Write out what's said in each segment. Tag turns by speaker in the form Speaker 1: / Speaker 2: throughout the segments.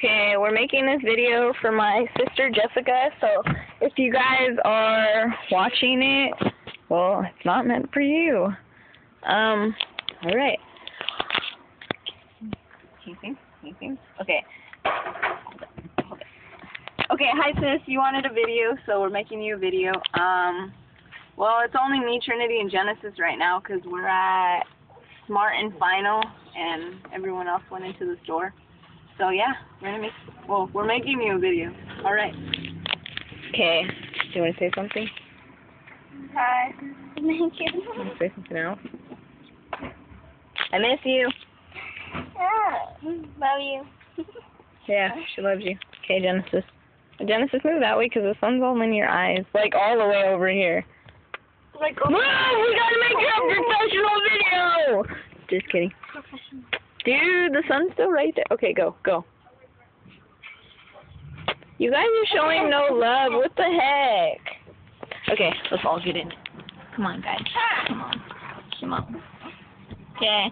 Speaker 1: Okay, we're making this video for my sister Jessica, so if you guys are watching it, well, it's not meant for you. Alright. Anything? Okay. Okay, hi sis, you wanted a video, so we're making you a video. Well, it's only me, Trinity, and Genesis right now, because we're at Smart and Final, and everyone else went into the store. So yeah, we're making you a video. Alright. Okay, do you want to say something?
Speaker 2: Hi. Thank you.
Speaker 1: You want to say something else? I miss you.
Speaker 2: Love you.
Speaker 1: Yeah, she loves you. Okay, Genesis. Genesis, move that way because the sun's all in your eyes. Like, all the way over here.
Speaker 2: Like,
Speaker 1: Whoa, we gotta make a professional video! Just kidding.
Speaker 2: Professional.
Speaker 1: Dude, the sun's still right there. Okay, go. You guys are showing no love. What the heck? Okay, let's all get in. Come on, guys. Come on. Okay,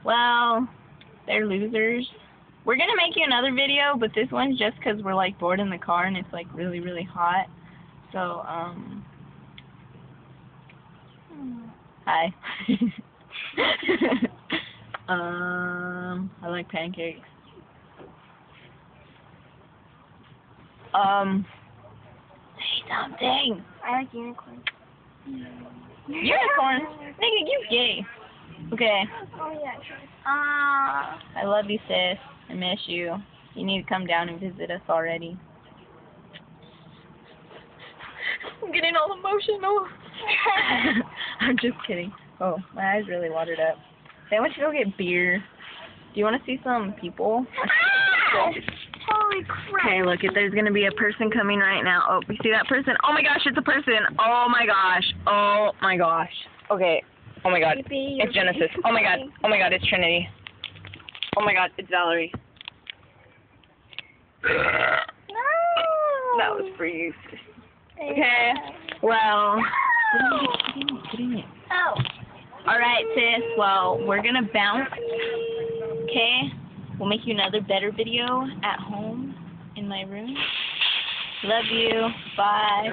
Speaker 1: well, they're losers. We're gonna make you another video, but this one's just because we're, like, bored in the car and it's, like, really, really hot. So, hi. I like pancakes. Say something.
Speaker 2: I like unicorns.
Speaker 1: Unicorns? Nigga, you gay. Okay.
Speaker 2: Oh, yeah, sure.
Speaker 1: I love you, sis. I miss you. You need to come down and visit us already. I'm getting all emotional. I'm just kidding. Oh, my eyes really watered up. Okay, I want you to go get beer. Do you want to see some people?
Speaker 2: Holy crap.
Speaker 1: Okay, look, there's going to be a person coming right now. Oh, you see that person? Oh my gosh, it's a person. Oh my gosh. Okay. Oh my god. It's Genesis. Oh my god, it's Trinity. Oh my god, it's Valerie.
Speaker 2: No.
Speaker 1: That was for you. Okay. Well. Get in it.
Speaker 2: Oh.
Speaker 1: Alright, sis. Well, we're going to bounce. Okay? We'll make you another better video at home in my room. Love you. Bye.